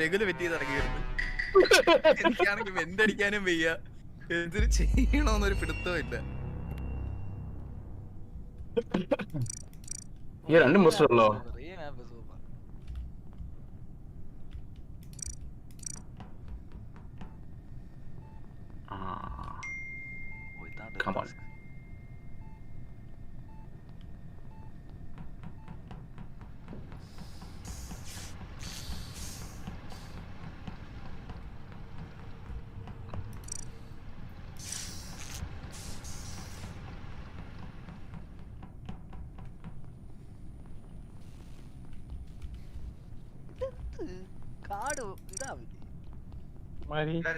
Regular wet ചെയ്ത് ഇറങ്ങിയിരുന്നു. എനിക്കാണെങ്കിൽ went അടിക്കാനും വയ്യ, എന്തൊരു ചെയ്യണോന്നൊരു പിടുത്തവും ഇല്ല. രണ്ട് മോസ്റ്ററല്ലോ. Come on.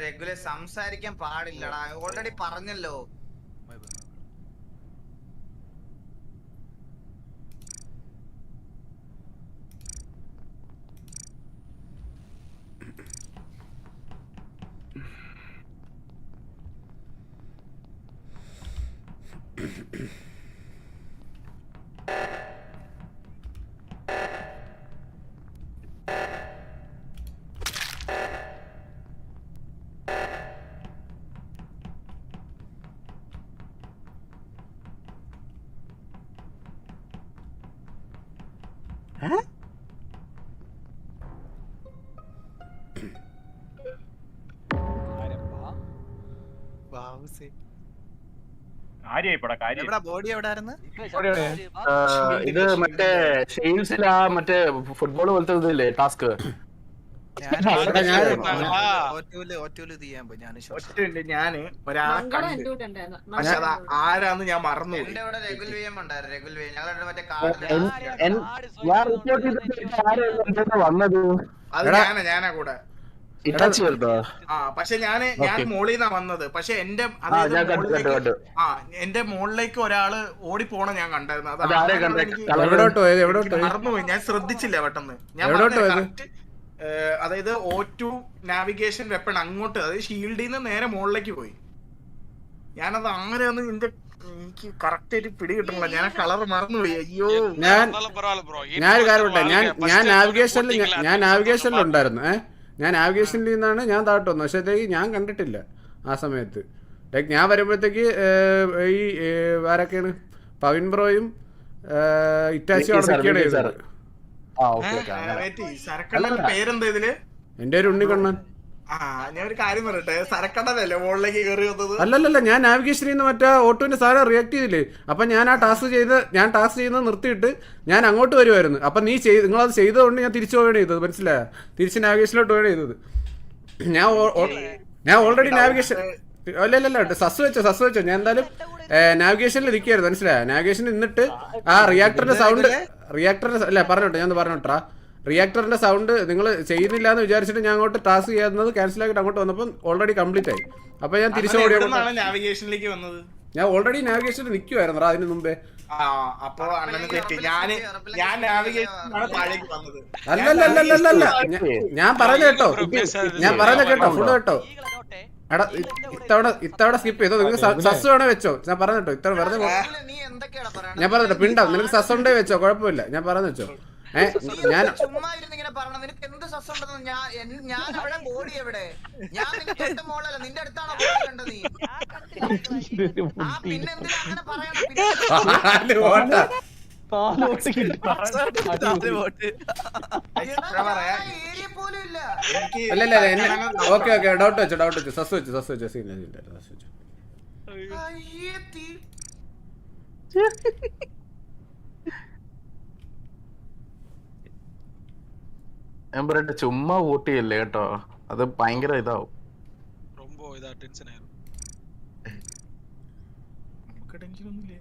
റെഗുലർ സംസാരിക്കാൻ പാടില്ലടാ, ഓൾറെഡി പറഞ്ഞല്ലോ. ഇത് മറ്റേ ഷെയിൽസിലാ മറ്റേ ഫുട്ബോൾ പോലത്തെ ഇതില്ലേ ടാസ്ക്. ഞാന് ഒരാളെ കണ്ടു, പക്ഷെ അത് ആരാന്ന് ഞാൻ മറന്നു. വന്നത് അത് ഞാനാ കൂടെ. പക്ഷെ ഞാൻ മോളിന്നാ വന്നത്. പക്ഷെ എന്റെ മോളിലേക്ക് ഒരാള് ഓടിപ്പോണ ഞാൻ കണ്ടായിരുന്നു. മറന്നുപോയി, ഞാൻ ശ്രദ്ധിച്ചില്ല പെട്ടെന്ന്. ഞാൻ അതായത് O2 നാവിഗേഷൻ വെപ്പൺ അങ്ങോട്ട്, അതായത് ഷീൽഡിൽ നിന്ന് നേരെ മുകളിലേക്ക് പോയി. ഞാനത് ആരെയൊന്നും എനിക്ക് കറക്റ്റ് ആയിട്ട് പിടി കിട്ടണില്ല. ഞാൻ കളർ മറന്നുപോയി. അയ്യോ, ഞാനൊരു കാര്യം, ഞാൻ നാവിഗേഷനിലുണ്ടായിരുന്നു. ഞാൻ നാവിഗേഷനിൽ നിന്നാണ് ഞാൻ താഴോട്ട് വന്നത്. പക്ഷേ ഞാൻ കണ്ടിട്ടില്ല ആ സമയത്ത്. ലൈക്ക് ഞാൻ വരുമ്പോഴത്തേക്ക് ഈ ആരൊക്കെയാണ്, പവിൻ ബ്രോയും ഇറ്റാച്ചിയും അവിടെ നിൽക്കുകയാണ് ചെയ്തത്. പേരെന്താ ഇതില്? എന്റെ ഒരു ഉണ്ണിക്കണ്ണൻ. ഞാൻ ഒരു കാര്യം പറയട്ടെ, സരക്കണ്ണനല്ലേ മുകളിലേക്ക് കയറി വന്നത്? അല്ലല്ല, ഞാൻ നാവിഗേഷനിൽ നിന്ന് മറ്റേ ഓട്ടോന്റെ സാധനം റിയാക്ട് ചെയ്തില്ലേ. അപ്പം ഞാൻ ആ ടാസ്ക് ചെയ്യുന്നത് നിർത്തിയിട്ട് ഞാൻ അങ്ങോട്ട് വരുമായിരുന്നു. അപ്പം നിങ്ങളത് ചെയ്തതുകൊണ്ട് ഞാൻ തിരിച്ചു പോവുകയാണ് ചെയ്തത്. മനസ്സിലായോ? തിരിച്ച് നാവിഗേഷനിലോട്ട് പോവുകയാണ് ചെയ്തത്. ഞാൻ ഓൾറെഡി നാവിഗേഷൻ അല്ലല്ല സസ് വെച്ചോ. ഞാൻ എന്തായാലും നാവിഗേഷനിൽ ഇരിക്കുകയായിരുന്നു. മനസ്സിലായോ? നാവിഗേഷനിൽ നിന്നിട്ട് ആ റിയാക്ടറിന്റെ അല്ല പറഞ്ഞോട്ടാ, റിയാക്ടറിന്റെ സൗണ്ട് നിങ്ങൾ ചെയ്യുന്നില്ല എന്ന് വിചാരിച്ചിട്ട് ഞാൻ അങ്ങോട്ട് ടാസ്ക് ചെയ്യുന്നത് ക്യാൻസൽ ആക്കിയിട്ട് അങ്ങോട്ട് വന്നപ്പോൾ ഓൾറെഡി കംപ്ലീറ്റ് ആയി. അപ്പൊ ഞാൻ തിരിച്ചു നാവിഗേഷനിലേക്ക് വന്നത്. ഞാൻ ഓൾറെഡി നാവിഗേഷനിൽ നിൽക്കുമായിരുന്നു അതിന് മുമ്പേ. അല്ലല്ല, ഞാൻ പറഞ്ഞ കേട്ടോ, ഫുള്ള് കേട്ടോ. എടാ ഇത്തവണ സ്കിപ്പ് ചെയ്തോ. നിങ്ങൾക്ക് സസ് വേണേ വെച്ചോ. ഞാൻ പറഞ്ഞിട്ടോ, ഇത്തവണ വെറുതെ ഞാൻ പറഞ്ഞിട്ടോ പിണ്ടോ. നിനക്ക് സസ് ഉണ്ടേ വെച്ചോ, കുഴപ്പമില്ല. ഞാൻ പറഞ്ഞു വെച്ചോ. ഞാൻ ഓക്കെ ഡൗട്ട് വെച്ചോ. സസ് വെച്ചോ. ഞാൻ പറയട്ടെ, ചുമ്മാ വോട്ട് ചെയ്യല്ലേ കേട്ടോ, അത് ഭയങ്കര ഇതാവും. നമുക്ക് ടെൻഷനൊന്നുമില്ല.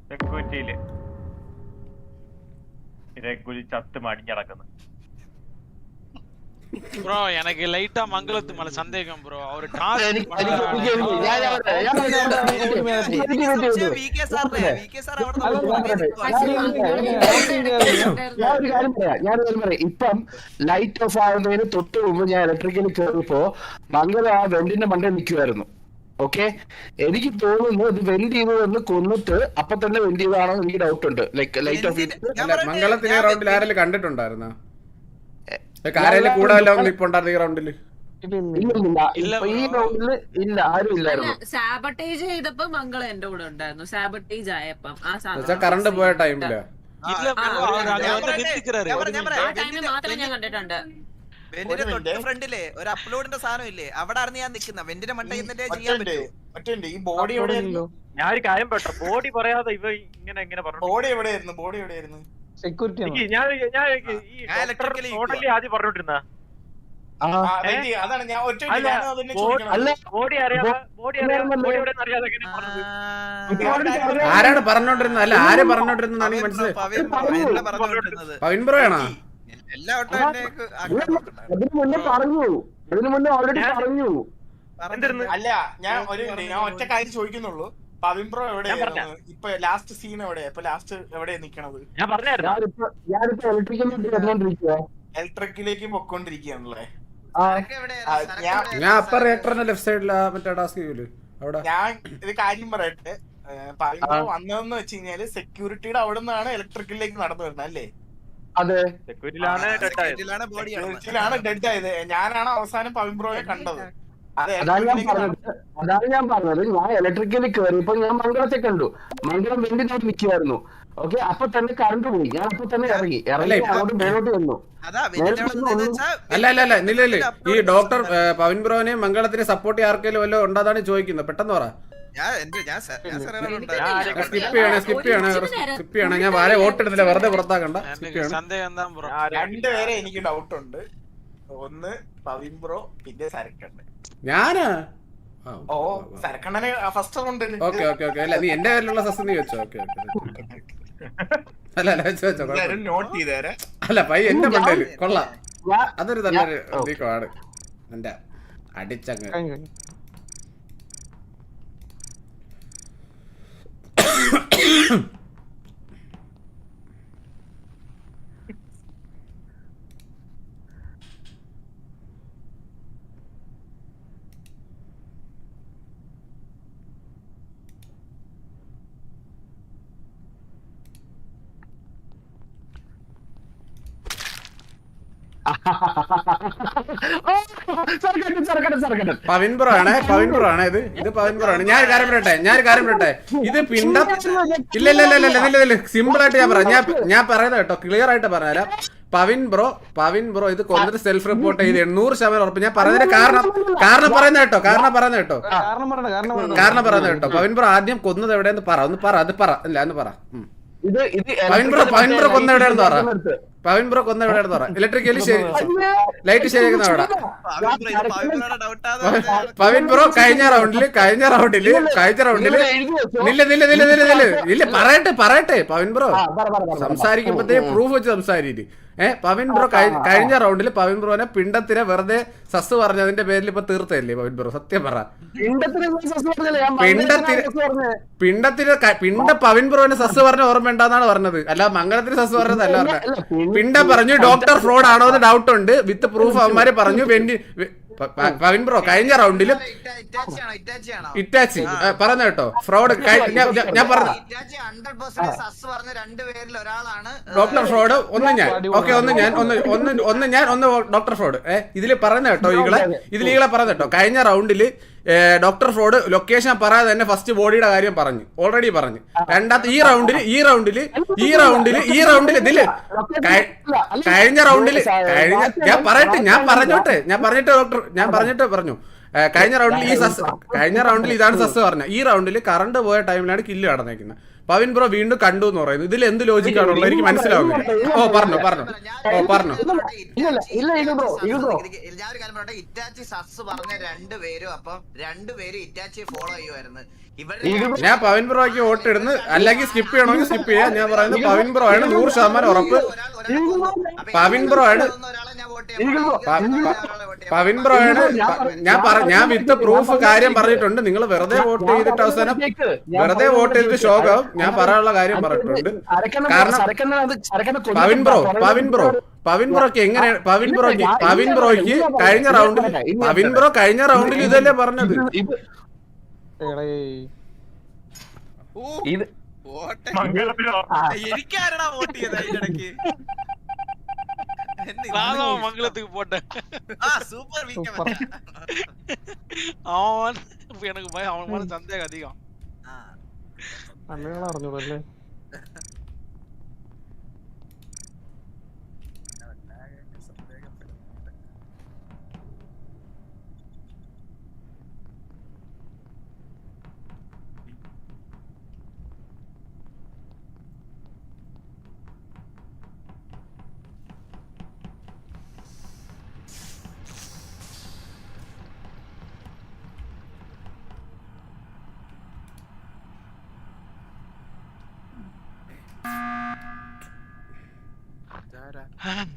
സെക്യൂരിറ്റിയില് ഇതേക്കുറി ചത്ത് മടിഞ്ഞടക്കുന്നു. ப்ரோ எனக்கு லைட்டா மங்களத்து மேல சந்தேகம் ப்ரோ. அவர் ഇപ്പം ലൈറ്റ് ഓഫ് ആവുന്നതിന് തൊട്ട് മുമ്പ് ഞാൻ ഇലക്ട്രിക്കലിൽ കയറിയപ്പോ മംഗള ആ വെന്റിന്റെ മണ്ടയിൽ നിൽക്കുമായിരുന്നു. ഓക്കെ, എനിക്ക് തോന്നുന്നു ഇത് വെന്റ് ചെയ്തതെന്ന് കൊന്നിട്ട് അപ്പൊ തന്നെ വെന്റ് ചെയ്താണോ എനിക്ക് ഡൗട്ട് ഉണ്ട്. ലൈക്ക് ലൈറ്റ് ഓഫ് മംഗളത്തിന് റൗണ്ടിൽ ആരെങ്കിലും കണ്ടിട്ടുണ്ടായിരുന്നോ? കാരയില് കൂടെ വല്ലതും ഇപ്പൊ ഉണ്ടായിരുന്നു ഈ റൗണ്ടില്? ഈ റൗണ്ടില് ഇല്ല, ആരും ഇല്ലായിരുന്നു. സാബട്ടേജ് ചെയ്തപ്പോ മംഗള എന്റെ കൂടെ ഉണ്ടായിരുന്നു. സാബട്ടേജ് ആയപ്പം കറണ്ട് പോയ ടൈമില് ആ ടൈമിൽ മാത്രമേ ഞാൻ കണ്ടിട്ടുണ്ട്. വെന്റിന്റെ തൊട്ട് ഫ്രണ്ടിലെ ഒരു അപ്ലോഡിന്റെ സാധനം ഇല്ലേ, അവിടെ ആണ് ഞാൻ നിക്കുന്ന. വെന്റിന്റെ മണ്ടയിൽ ചെയ്യാൻ പറ്റും. ഈ ബോഡി എവിടെയായിരുന്നു? ഞാൻ ഒരു കാര്യം പെട്ടോ, ബോഡി പറയാതെ ഇവ ഇങ്ങനെ പറഞ്ഞു. ബോഡി എവിടെയായിരുന്നു? ബോഡി എവിടെയായിരുന്നു? സെക്യൂരിറ്റി ആദ്യം പറഞ്ഞോണ്ടിരുന്ന അതാണ് ഞാൻ ഒറ്റ ആരാണ് പറഞ്ഞോണ്ടിരുന്നത്? അല്ല, ആര് പറഞ്ഞോണ്ടിരുന്നാണ് മനസ്സിലായി? പവിൻ ബ്രോ ആണോ? അതിനു മുന്നേ ഓൾറെഡി പറഞ്ഞു. അല്ല, ഞാൻ ഒറ്റ കാര്യം ചോദിക്കുന്നുള്ളൂ. പവിൻ ബ്രോ എവിടെയായിരുന്നു? ഇപ്പൊ ലാസ്റ്റ് സീൻ എവിടെയാ? ഇപ്പൊ ലാസ്റ്റ് എവിടെയാ നിക്കണത്? ഇലക്ട്രിക്കിലേക്ക് പൊക്കോണ്ടിരിക്കുകയാണല്ലേ? ഞാൻ അപ്പർ റിയാക്ടറിന്റെ ലെഫ്റ്റ് സൈഡിലാ മറ്റേ ടാസ്ക് ചെയ്യൂല് അവിടെ. ഞാൻ ഇത് കാര്യം പറയട്ടെ, പവിൻ ബ്രോ വന്നതെന്ന് വെച്ച് കഴിഞ്ഞാല് സെക്യൂരിറ്റിയുടെ അവിടെ നിന്നാണ് ഇലക്ട്രിക്കലിലേക്ക് നടന്നു വരുന്നത് അല്ലേ? അതെ, സെക്യൂരിറ്റിയിലാണ് ഡെഡ് ആയത്. ഞാനാണ് അവസാനം പവിൻ ബ്രോയെ കണ്ടത്. അതാണ് ഞാൻ പറഞ്ഞത്. ഞാൻ ഇലക്ട്രിക്കലിൽ കയറിയപ്പോ ഞാൻ മംഗളത്തെ കണ്ടു. മംഗളം വെന്റിനോട്ട് നിൽക്കുമായിരുന്നു. ഓക്കെ, അപ്പൊ തന്നെ കറണ്ട് പോയി. ഞാൻ അപ്പൊ തന്നെ ഇറങ്ങി അങ്ങോട്ട് മേലോട്ട് വന്നു. അല്ല നില്ല ഈ ഡോക്ടർ പവിൻ ബ്രോനെ മംഗളത്തിന് സപ്പോർട്ട് ആർക്കെങ്കിലും വല്ലതും ഉണ്ടെന്നാണ് ചോദിക്കുന്നത്. പെട്ടെന്ന് പറ. സ്കിപ്പ് ചെയ്യണേ. ഞാൻ വാരെ വോട്ടെടുത്തില്ല, വെറുതെ പുറത്താക്കണ്ട. രണ്ടുപേരെ എനിക്ക് ഡൗട്ട് ഉണ്ട്. ഒന്ന് പവിൻ ബ്രോ, പിന്നെ സരക്കണ്ണൻ. ഞാനാ? ഓ, സരക്കണ്ണനെ ഫസ്റ്റ് റൗണ്ട്. ഓക്കെ. അല്ല, നീ എന്റെ പേരിലുള്ള സസ് നീ വെച്ചോ. ഓക്കെ. അല്ല വെച്ചോ. നോട്ട് ചെയ്തേരെ. അല്ല പൈ എന്റെ മണ്ടയില് കൊള്ളാം. അതൊരു നല്ലൊരു നീക്കമാണ്. എന്റെ അടിച്ചങ്ങ് പവിൻ ബ്രോ ആണ് ഇത് പവിൻ ബ്രോ ആണ്. ഞാൻ കാര്യം പറയട്ടെ. ഇത് പിണ്ടം ഇല്ല സിമ്പിൾ ആയിട്ട് ഞാൻ പറയുന്നത് കേട്ടോ, ക്ലിയർ ആയിട്ട് പറഞ്ഞാൽ പവിൻ ബ്രോ ഇത് കൊന്നിട്ട് സെൽഫ് റിപ്പോർട്ട് ചെയ്ത് 100% ഉറപ്പ്. ഞാൻ പറഞ്ഞതിന്റെ കാരണം പറയുന്നത് കേട്ടോ. പവിൻ ബ്രോ ആദ്യം കൊന്നത് എവിടെയെന്ന് പറ. ഒന്ന് പറ. പവിൻ ബ്രോ കൊന്ന എവിടെയാണെന്ന് പറ. ഇലക്ട്രിക്കലി ശരി, ലൈറ്റ് ശരിയാക്കുന്ന അവിടെ. പവിൻ ബ്രോ കഴിഞ്ഞ റൗണ്ടില് ഇല്ല പറയട്ടെ പവിൻ ബ്രോ സംസാരിക്കുമ്പോഴത്തേ പ്രൂഫ് വെച്ച് സംസാരിക്കും. പവിൻ ബ്രോ കഴിഞ്ഞ റൗണ്ടിൽ പവിൻ ബ്രോനെ പിണ്ടത്തിനെ വെറുതെ സസ് പറഞ്ഞതിന്റെ പേരിൽ ഇപ്പൊ തീർത്തല്ലേ പവിൻ ബ്രോ? സത്യം പറ. പിണ്ട പവിൻ ബ്രോനെ സസ് പറഞ്ഞ ഓർമ്മ ഉണ്ടാന്നാണ് പറഞ്ഞത്, അല്ല മംഗളത്തിന് സസ് പറഞ്ഞതല്ല പറഞ്ഞത്. പിണ്ട പറഞ്ഞു ഡോക്ടർ ഫ്രോഡ് ആണോ എന്ന് ഡൗട്ട് ഉണ്ട്, വിത്ത് പ്രൂഫ് അവന്മാരെ പറഞ്ഞു. പവിൻ ബ്രോ കഴിഞ്ഞ റൗണ്ടിലും ഇറ്റാച്ചി പറഞ്ഞ കേട്ടോ ഫ്രോഡ്. ഞാൻ പറഞ്ഞു ഡോക്ടർ ഫ്രോഡ് ഒന്ന് ഡോക്ടർ ഫ്രോഡ്. ഇതില് പറയുന്ന കേട്ടോ ഈകളെ പറഞ്ഞ കേട്ടോ. കഴിഞ്ഞ റൗണ്ടില് ഡോക്ടർ ഫ്രോഡ് ലൊക്കേഷൻ പറയാതെ തന്നെ ഫസ്റ്റ് ബോഡിയുടെ കാര്യം പറഞ്ഞു, ഓൾറെഡി പറഞ്ഞു. രണ്ടാമത്തെ ഈ റൗണ്ടില് ഇതില് കഴിഞ്ഞ റൗണ്ടില് ഞാൻ പറഞ്ഞിട്ട് പറഞ്ഞു കഴിഞ്ഞ റൗണ്ടിൽ ഇതാണ് സസ് പറഞ്ഞ. ഈ റൗണ്ടിൽ കറണ്ട് പോയ ടൈമിലാണ് കില്ല് നടന്നേക്കുന്നത്. പവിൻ ബ്രോ വീണ്ടും കണ്ടു എന്ന് പറയുന്നു. ഇതിൽ എന്ത് ലോജിക്കാണുള്ളത് എനിക്ക് മനസ്സിലാവുന്നില്ല. ഓ പറഞ്ഞു. ഇല്ല ബ്രോ ഞാൻ ഒരു കാര്യം പറയട്ടെ, ഇറ്റാച്ചി സസ് പറഞ്ഞ രണ്ടുപേരും അപ്പം രണ്ടുപേരും ഇറ്റാച്ചിയെ ഫോളോ ചെയ്യുമായിരുന്നു. ഞാൻ പവിൻ ബ്രോയ്ക്ക് വോട്ട് ഇടുന്നു. അല്ലെങ്കിൽ സ്കിപ്പ് ചെയ്യണമെങ്കിൽ സ്കിപ്പ് ചെയ്യാം. ഞാൻ പറയുന്നത് പവിൻ ബ്രോ ആണ് 100% ഉറപ്പ്. പവിൻ ബ്രോ ആണ്. പവിൻ ബ്രോ ആണ്. ഞാൻ വിത്ത് പ്രൂഫ് കാര്യം പറഞ്ഞിട്ടുണ്ട്. നിങ്ങൾ വെറുതെ വോട്ട് ചെയ്തിട്ട് അവസാനം വെറുതെ വോട്ട് ചെയ്തിട്ട് ശോകം. ഞാൻ പറയാനുള്ള കാര്യം പറഞ്ഞിട്ടുണ്ട്. കാരണം പവിൻ ബ്രോക്ക് എങ്ങനെ പവിൻ ബ്രോയ്ക്ക് കഴിഞ്ഞ റൗണ്ടിൽ ഇതല്ലേ പറഞ്ഞത്. എനിക്കാരടാ വോട്ട് ചെയ്തത് അതിനിടയ്ക്ക്? மங்களத்துக்கு போட்டேன். Super week. அவன் எனக்கு பயம், அவன் மேல சந்தேகம் அதிகம். അറിഞ്ഞൂടല്ലേ.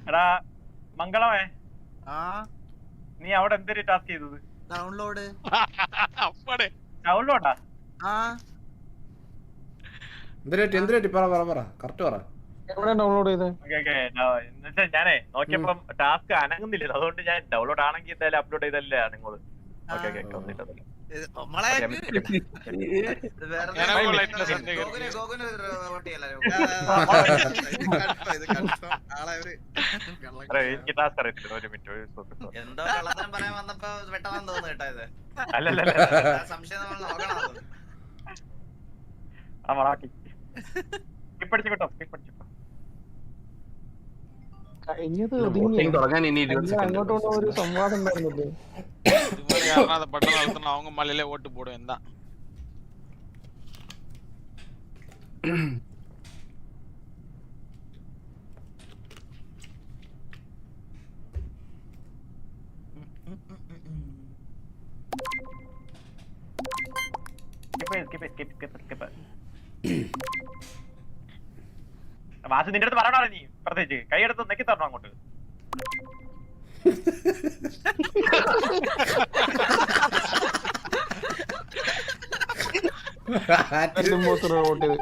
എടാ മംഗളമേ, നീ അവിടെ എന്തൊരു ടാസ്ക് ചെയ്തത്? ഡൗൺലോഡ്. அப்படே ഡൗൺലോഡാ? എന്തിനാ പറ കറക്റ്റ് പറ. എവിടെ ഡൗൺലോഡ് ചെയ്തേ? എന്നുവെച്ചാ ഞാനേ നോക്കിയപ്പം ടാസ്ക് അനങ്ങുന്നില്ല. അതുകൊണ്ട് ഞാൻ ഡൗൺലോഡ് ആണെങ്കിൽ എന്തായാലും അപ്ലോഡ് ചെയ്തല്ലേ അനങ്ങോളൂ. എനിക്ക് ടാസ്ക് അറിയത്തില്ല. ഒരു മിനിറ്റ്. എന്തോ കള്ളത്തരം പറയാൻ വന്നപ്പോ വെട്ടണം തോന്നുന്നു കേട്ടോ. ഇത് അല്ലല്ല സംശയം നമ്മൾ നോക്കണം. കഴിഞ്ഞത് തുടങ്ങാൻ ഇനി 20 സെക്കൻഡ്. അങ്ങോട്ടും ഒരു സംവാദം ഉണ്ടായിരുന്നല്ലോ. அதை பட்டன் அழுத்தினா அவங்க மலையில ஓட்டு போடுவேன் தான். വാസു നിന്റെ അടുത്ത് പറയണോ നീ? പ്രത്യേകിച്ച് കൈയെടുത്ത് നെക്കി തരണം അങ്ങോട്ട്. വോട്ട് ചെയ്ത്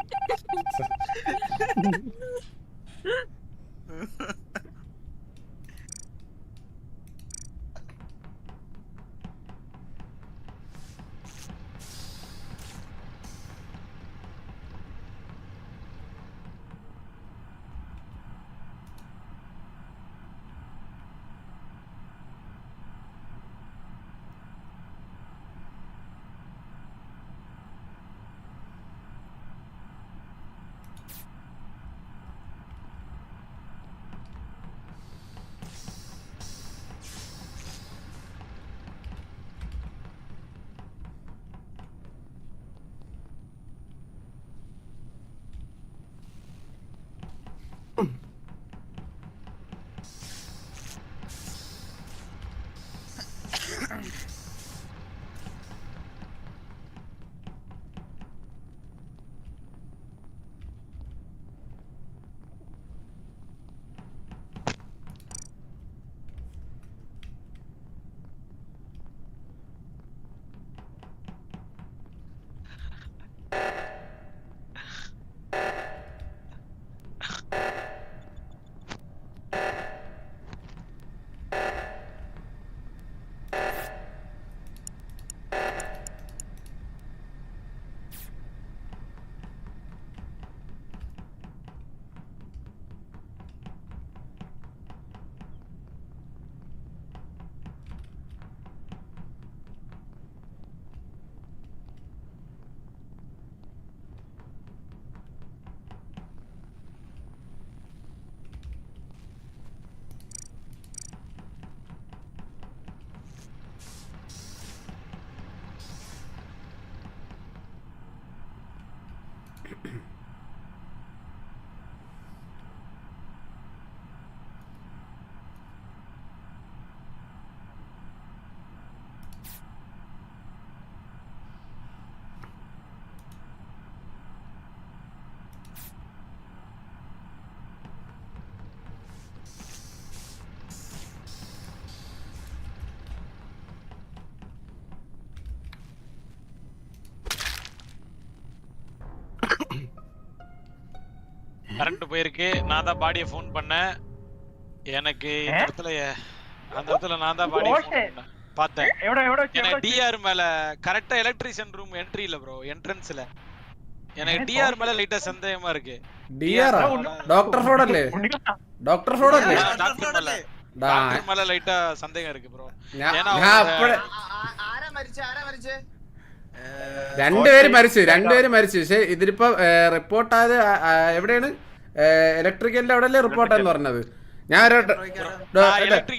கரண்ட் போயிருக்கு. நான் தான் பாடியை ஃபோன் பண்ணேன். எனக்கு இந்த இடத்துல அந்த இடத்துல நான் தான் பாடியை ஃபோன் பண்ணேன். பார்த்தேன். எனக்கு டிஆர் மேல கரெக்டா எலக்ட்ரிஷியன் ரூம் என்ட்ரி இல்ல ப்ரோ, என்ட்ரன்ஸ்ல. எனக்கு டிஆர் மேல லைட்டா சந்தேகமா இருக்கு. டிஆர் டாக்டர் ஃப்ரோட் அല്ലേ? டாக்டர் ஃப்ரோட் அല്ലേ? டாக்டர் மேல லைட்டா சந்தேகம் இருக்கு ப்ரோ. ഞാൻ അപ്പോഴേ രണ്ടുപേരും മരിച്ചു. പക്ഷെ ഇതിലിപ്പോ റിപ്പോർട്ട് ആയത് എവിടെയാണ്? ഇലക്ട്രിക്കലിന്റെ അവിടെ അല്ലേ റിപ്പോർട്ട് എന്ന് പറഞ്ഞത്? ഞാൻ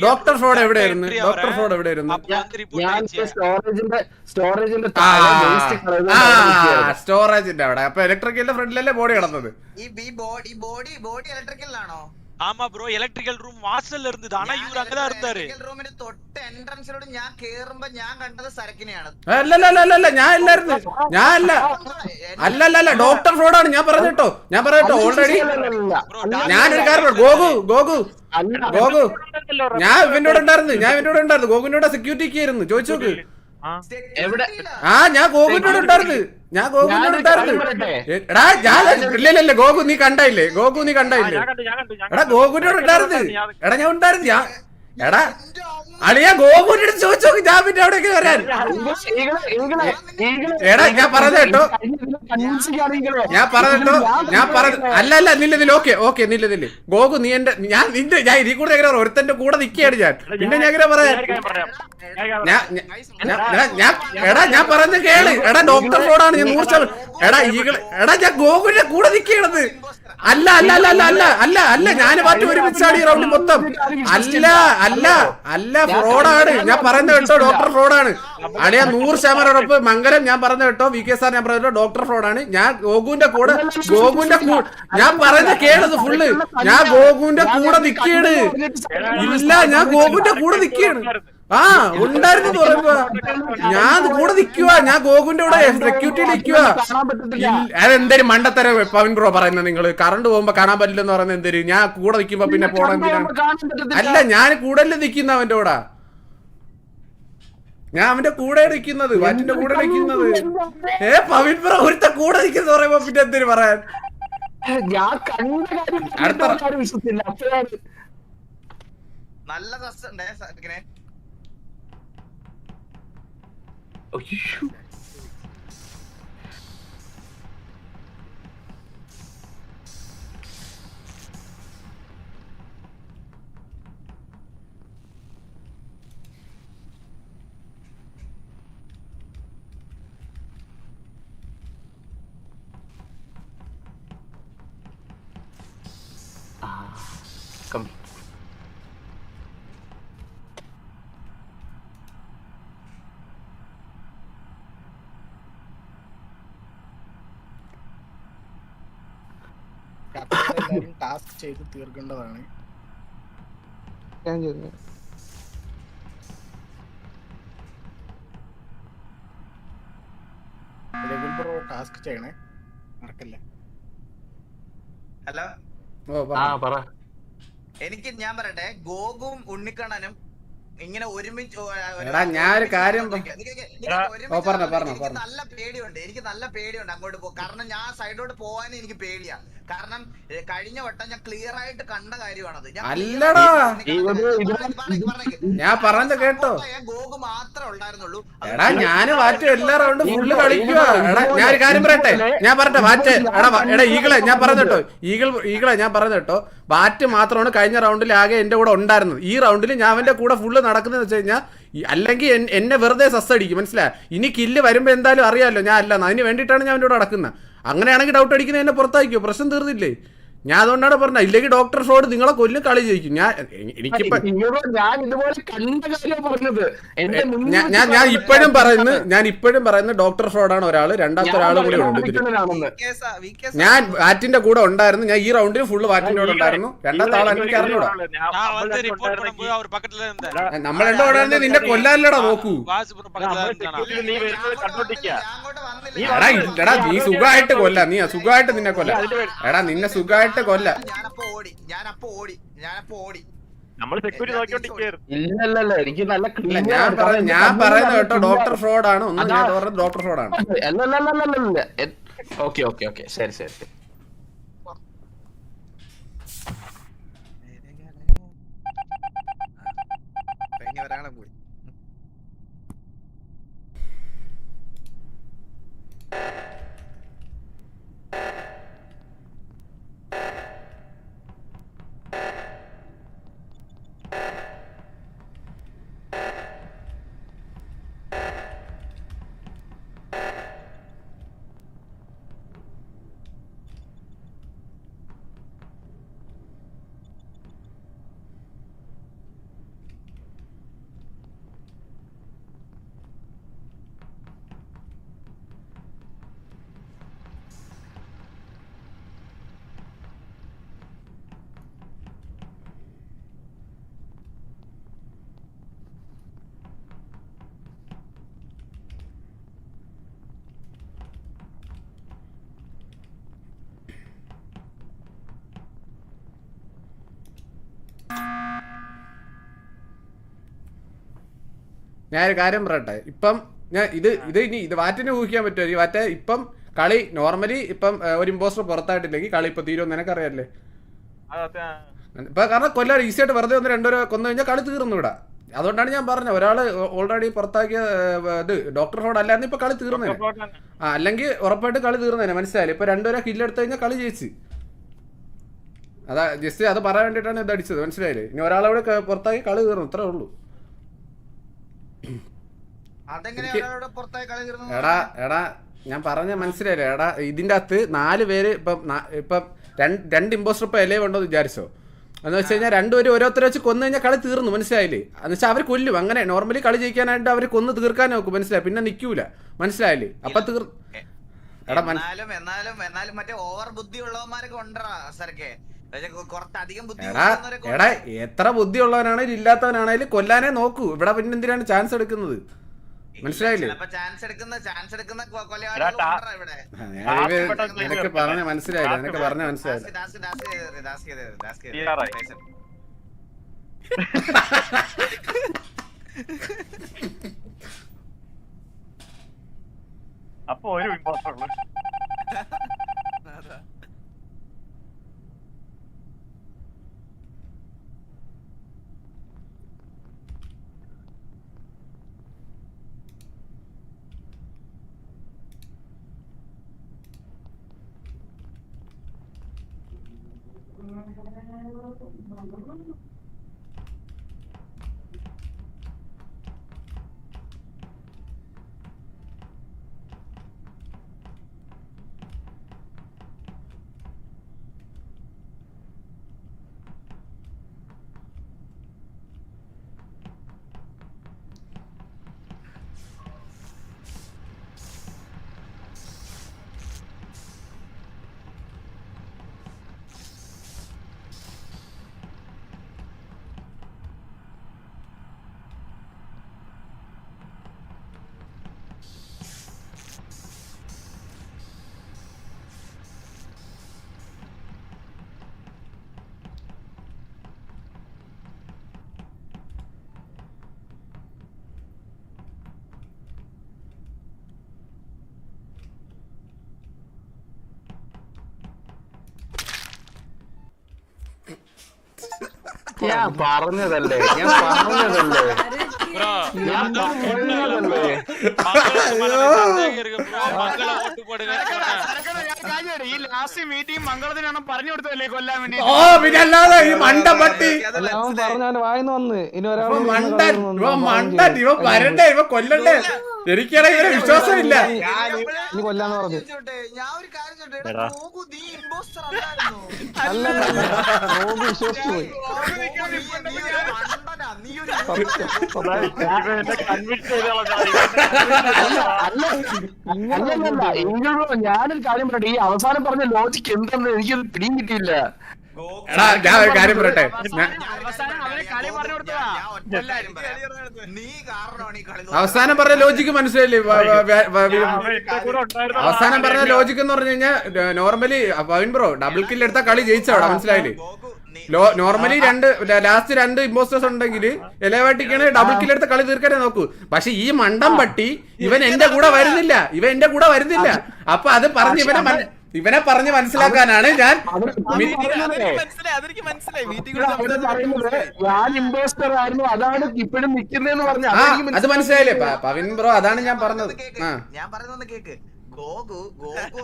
ഡോക്ടർ ഫ്രോഡ് എവിടെയായിരുന്നു? സ്റ്റോറേജിന്റെ അവിടെ. അപ്പൊ ഇലക്ട്രിക്കലിന്റെ ഫ്രണ്ടിലല്ലേ ബോഡി കിടന്നത്? ஆமா ப்ரோ, எலக்ட்ரிக்கல் ரூம் வாசல்ல இருந்தது. ஆனா இவரு அங்கதான் இருந்தாரு. റൂമിന് തൊട്ട് എൻട്രൻസിലോട് ഞാൻ കേറുമ്പോ ഞാൻ കണ്ടത് സരക്കിനെയാണ്. അല്ല ഞാൻ ഇല്ലായിരുന്നു. അല്ല ഡോക്ടർ ഫ്രോഡാണ്. ഞാൻ പറഞ്ഞിട്ടോ ഓൾറെഡി. ഞാനൊരു കാരണം ഗോകു ഞാൻ ഇവനോട് ഉണ്ടായിരുന്നു. ഗോകുവിനോട് സെക്യൂരിറ്റിക്ക് ആയിരുന്നു. ചോദിച്ചു നോക്ക്. ഞാൻ ഗോകുവിനോട് ഉണ്ടായിരുന്നു. എടാ ഇല്ല ഗോകു നീ കണ്ടായില്ലേ? എടാ ഗോകുവിനോട് ഉണ്ടായിരുന്നു. എടാ ഞാൻ ഉണ്ടായിരുന്നു. എടാ അളിയാ ഗോകുവിനോട് ചോദിച്ചു നോക്ക്. ഞാൻ പിന്നെ അവിടേക്ക് വരാൻ. എടാ ഞാൻ പറഞ്ഞ കേട്ടോ. അല്ല നില്ല ഓക്കെ നില്ല ഗോകു നീ എന്റെ ഞാൻ ഇതിൽ കൂടെ എങ്ങനെ ഒരുത്തന്റെ കൂടെ നിൽക്കുകയാണ് ഞാൻ. പിന്നെ ഞാൻ എങ്ങനെ പറയാൻ? എടാ ഞാൻ പറഞ്ഞ കേള്. എടാ ഡോക്ടർ ഫ്രോഡാണ്. ഞാൻ 100%. എടാ ഞാൻ ഗോകുവിന്റെ കൂടെ നിൽക്കണത്. അല്ല ഞാൻ പാർട്ടി ഒരുമിച്ചാണ് ഈ റൗണ്ട് മൊത്തം. അല്ല ഫ്രോഡാണ്. ഞാൻ പറയുന്നത് കേട്ടോ, ഡോക്ടർ ഫ്രോഡാണ്. അളിയാ 100% ഉറപ്പ്. മംഗലം ഞാൻ പറഞ്ഞ കേട്ടോ. VK സാർ ഞാൻ പറഞ്ഞ ഡോക്ടർ ഫ്രോഡാണ്. ഞാൻ ഗോകുവിന്റെ കൂടെ ഞാൻ പറയുന്നത് കേളത് ഫുള്ള്. ഞാൻ ഗോകുവിന്റെ കൂടെ നിൽക്കുകയാണ്. ഇല്ല ഞാൻ ഗോകുവിന്റെ കൂടെ നിൽക്കുകയാണ്. ഉണ്ടായിരുന്നു പറയുമ്പോ ഞാൻ കൂടെ നിൽക്കുക. ഞാൻ ഗോകുവിന്റെ കൂടെ സെക്യൂരിറ്റി നിൽക്കുക. അതെന്തൊരു മണ്ടത്തരം പവൻ ബ്രോ പറയുന്നത്. നിങ്ങൾ കറണ്ട് പോകുമ്പോ കാണാൻ പറ്റില്ലെന്ന് പറയുന്നത് എന്തൊരു? ഞാൻ കൂടെ നിൽക്കുമ്പോ പിന്നെ പോണെന്തിനാണ്? അല്ല ഞാൻ കൂടെ നിൽക്കുന്ന അവന്റെ കൂടെ. ഞാൻ അവന്റെ കൂടെ നിൽക്കുന്നത്, വാറ്റിന്റെ കൂടെ നിൽക്കുന്നത്. പവൻ ബ്രോ ഒരുത്ത കൂടെ നിൽക്കുന്ന പറയുമ്പോ പിന്നെ എന്തിനു പറയാൻ? അടുത്ത നല്ല രസമുണ്ടേ. ടാസ്ക് ചെയ്ത് തീർക്കേണ്ടതാണ്. ഞാൻ ചെയ്തു. ടാസ്ക് ചെയ്യണേ, മറക്കല്ലേ. ഹലോ പറ. എനിക്ക് ഞാൻ പറയട്ടെ, ഗോകുവും ഉണ്ണിക്കണ്ണനും ഇങ്ങനെ ഒരുമിച്ച് ഞാനൊരു കാര്യം നല്ല പേടിയുണ്ട്. എനിക്ക് നല്ല പേടിയുണ്ട് അങ്ങോട്ട് പോകും. കാരണം ഞാൻ സൈഡോട്ട് പോകാനും എനിക്ക് പേടിയാ. കാരണം കഴിഞ്ഞ വട്ടം ഞാൻ ക്ലിയർ ആയിട്ട് കണ്ട കാര്യമാണത്. അല്ലടാ ഞാൻ പറഞ്ഞത് കേട്ടോ. ഗോകു മാത്രമേ ഉണ്ടായിരുന്നുള്ളൂ. എടാ ഞാന് വാറ്റ് എല്ലാ റൗണ്ടും ഫുള്ള് കളിക്കുക. എടാ ഞാനൊരു കാര്യം പറയട്ടെ, ഞാൻ പറഞ്ഞെ വാറ്റ്. എടാ ഈകളെ ഞാൻ പറഞ്ഞോ, ഈകളെ ഞാൻ പറഞ്ഞോ, വാറ്റ് മാത്രമാണ് കഴിഞ്ഞ റൗണ്ടിൽ ആകെ എന്റെ കൂടെ ഉണ്ടായിരുന്നത്. ഈ റൗണ്ടിൽ ഞാൻ അവന്റെ കൂടെ ഫുള്ള് നടക്കുന്നത് വെച്ച് കഴിഞ്ഞാൽ അല്ലെങ്കിൽ എന്നെ വെറുതെ സസ്സടിക്കും. മനസ്സിലായി? ഇനി കില്ല് വരുമ്പോ എന്തായാലും അറിയാമല്ലോ ഞാൻ അല്ല. അതിന് വേണ്ടിയിട്ടാണ് ഞാൻ അവൻ്റെ കൂടെ നടക്കുന്നത്. അങ്ങനെയാണെങ്കിൽ ഡൗട്ട് അടിക്കുന്നത് എന്നെ പുറത്താക്കിയോ? പ്രശ്നം തീർന്നില്ലേ? ഞാൻ അതുകൊണ്ടാണ് പറഞ്ഞത്. ഇല്ലെങ്കിൽ ഡോക്ടർ ഫ്രോഡ് നിങ്ങളെ കൊല്ലും കളി ജയിക്കും. ഞാൻ ഇപ്പോഴും പറയുന്നത് ഡോക്ടർ ഫ്രോഡാണ് ഒരാള്. രണ്ടാമത്തെ ഒരാളും കൂടി ഉണ്ട്. ഞാൻ വാറ്റിന്റെ കൂടെ ഉണ്ടായിരുന്നു. ഞാൻ ഈ റൗണ്ടിൽ ഫുള്ള് വാറ്റിന്റെ കൂടെ ഉണ്ടായിരുന്നു. രണ്ടാമത്തെ ആളെ എനിക്ക് അറിഞ്ഞൂടാ. നമ്മൾ രണ്ടു കൂടെ നിന്നെ കൊല്ലാനല്ലടാ നോക്കൂ. എടാ നീ സുഖമായിട്ട് കൊല്ല. നീ സുഖമായിട്ട് നിന്നെ കൊല്ല. എടാ നിന്നെ സുഖമായിട്ട് കൊല്ല. ഞാൻ പറയുന്നത് കേട്ടോ, ഡോക്ടർ ഫ്രോഡാണ്. ഒന്നും ഞാൻ പറഞ്ഞത് ഡോക്ടർ ഫ്രോഡാണ്. ഓക്കെ ശരി. ഞാൻ ഒരു കാര്യം പറയട്ടെ. ഇപ്പം ഞാൻ ഇത് വാറ്റിനെ ഊഹിക്കാൻ പറ്റുമോ? ഈ വാറ്റ ഇപ്പം കളി നോർമലി ഇപ്പം ഒരു ഇമ്പോസ്റ്റർ പുറത്തായിട്ടില്ലെങ്കിൽ കളി ഇപ്പൊ തീരുമെന്ന് നിനക്കറിയാല്ലേ? ഇപ്പൊ കാരണം കൊല്ലാൻ ഈസി ആയിട്ട് വെറുതെ ഒന്ന് രണ്ടുപേരെ കൊന്നു കഴിഞ്ഞാൽ കളി തീർന്നു ഇവിടെ. അതുകൊണ്ടാണ് ഞാൻ പറഞ്ഞത് ഒരാള് ഓൾറെഡി പുറത്താക്കിയ ഇത് ഡോക്ടർ ഫ്രോഡ് അല്ലായിരുന്നു ഇപ്പൊ കളി തീർന്നേനെ. അല്ലെങ്കിൽ ഉറപ്പായിട്ട് കളി തീർന്നേനെ. മനസ്സിലായില്ലേ? ഇപ്പൊ രണ്ടുപേരെ കില്ലെടുത്ത് കഴിഞ്ഞാൽ കളി ജയിച്ച്. അതാ ജസ്റ്റ് അത് പറയാൻ വേണ്ടിയിട്ടാണ് ഇത് അടിച്ചത്. മനസ്സിലായില്ലേ? ഇനി ഒരാളവിടെ പുറത്താക്കി കളി തീർന്നു, ഇത്രേ ഉള്ളൂ. എടാ ഞാൻ പറഞ്ഞ മനസ്സിലായില്ലേ? എടാ ഇതിന്റെ അകത്ത് 4 പേര് ഇപ്പം 2 ഇമ്പോസ്റ്റർ ഇപ്പൊ എലേ ഉണ്ടോ എന്ന് വിചാരിച്ചോ? എന്ന് വെച്ച് കഴിഞ്ഞാൽ രണ്ടുപേരും ഓരോരുത്തരെ വെച്ച് കൊന്നു കഴിഞ്ഞാൽ കളി തീർന്നു. മനസ്സിലായില്ലേ? എന്ന് വെച്ചാൽ അവർ കൊല്ലും. അങ്ങനെ നോർമലി കളി ജയിക്കാനായിട്ട് അവർ കൊന്ന് തീർക്കാൻ നോക്കും. മനസ്സിലായി? പിന്നെ നിൽക്കൂല. മനസ്സിലായില്ലേ? അപ്പൊ എന്നാലും മറ്റേ ഓവർ ബുദ്ധി ഉള്ളവന്മാരൊക്കെ ഉണ്ടറാ സർക്കെ. എടാ എത്ര ബുദ്ധി ഉള്ളവനാണെങ്കിലും ഇല്ലാത്തവനാണെങ്കിലും കൊല്ലാനേ നോക്കൂ. ഇവിടെ പിന്നെ എന്തിനാണ് ചാൻസ് എടുക്കുന്നത്? മനസ്സിലായില്ലേ? നിനക്ക് പറഞ്ഞ മനസ്സിലായില്ല. നിനക്ക് പറഞ്ഞ മനസ്സിലായില്ല. അപ്പൊ ഒരു ഇമ്പോസ്റ്റർ ഉള്ളു. ഞാൻ പറഞ്ഞതല്ലേ ப்ரோ ஓட்டு போடுங்க. ഈ ലാസ്റ്റ് മീറ്റിംഗ് മംഗളത്തിനാണ് പറഞ്ഞു കൊടുത്തതല്ലേ കൊല്ലാൻ വേണ്ടി. ഓ പിന്നെ അല്ലാതെ ഈ മണ്ടപ്പട്ടി അവൻ പറഞ്ഞാൽ വായിന്ന് വന്ന് ഇനി ഒരാൾ മണ്ടൻ ഇവ വരണ്ടേ ഇവ കൊല്ലണ്ടേ. എനിക്കാണെങ്കിൽ ഇവരെ വിശ്വാസമില്ല. ഇനി കൊല്ലാന്ന് പറഞ്ഞു. അല്ല വിശ്വസിച്ചു പോയി. ഞാനൊരു കാര്യം പറയട്ടെ. ഈ അവസാനം പറഞ്ഞ ലോജിക്ക് എന്താണെന്ന് എനിക്കത് പിടിയും കിട്ടിയില്ല. എടാ ഞാൻ ഒരു കാര്യം പറയട്ടെ. അവസാനം പറഞ്ഞ ലോജിക്ക് മനസ്സിലായില്ലേ? അവസാനം പറഞ്ഞ ലോജിക്ക് എന്ന് പറഞ്ഞു കഴിഞ്ഞാൽ normally Pavin bro double kill എടുത്ത കളി ജയിച്ചവിടെ. മനസ്സിലായില്ലേ? നോർമലി ലാസ്റ്റ് 2 ഇമ്പോസ്റ്റേഴ്സ് ഉണ്ടെങ്കിൽ എലവാട്ടിക്കാണ് ഡബിൾ കില്ല് എടുത്ത കളി തീർക്കാനേ നോക്കൂ. പക്ഷെ ഈ മണ്ടം പട്ടി ഇവൻ എന്റെ കൂടെ വരുന്നില്ല. അപ്പൊ അത് പറഞ്ഞ് ഇവനെ പറഞ്ഞ് മനസ്സിലാക്കാനാണ് ഞാൻ ഇമ്പോസ്റ്റർ ആയിരുന്നു, അതാണ് ഇപ്പോഴും നിൽക്കുന്നതെന്ന് പറഞ്ഞു. അത് മനസ്സിലായില്ലേ പവിൻ ബ്രോ? അതാണ് ഞാൻ പറഞ്ഞത്. ഞാൻ പറയുന്നത് കേക്ക്. ഗോകു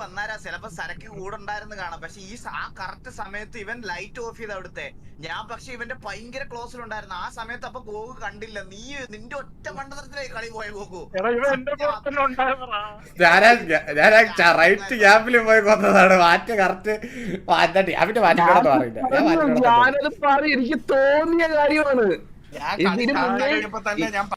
വന്നാരാ ചിലപ്പോ സരക്ക് കൂടെ ഉണ്ടായിരുന്നു കാണാം. പക്ഷെ ആ കറക്റ്റ് സമയത്ത് ഇവൻ ലൈറ്റ് ഓഫ് ചെയ്ത് അവിടുത്തെ. ഞാൻ പക്ഷെ ഇവന്റെ ഭയങ്കര ക്ലോസിലുണ്ടായിരുന്നു ആ സമയത്ത്. അപ്പൊ ഗോകു കണ്ടില്ല. നിന്റെ ഒറ്റ മണ്ഡലത്തിലായി കളി പോയ ഗോകു. ഞാൻ റൈറ്റ് ഗ്യാപ്പിൽ പോയി കൊന്നതാണ്. മാറ്റ കറക്റ്റ് ഗ്യാപ്പിന്റെ മാറ്റിക്കോടെന്ന് പറയില്ല. ഞാനത് പറയും, എനിക്ക് തോന്നിയ കാര്യമാണ്. ഞാൻ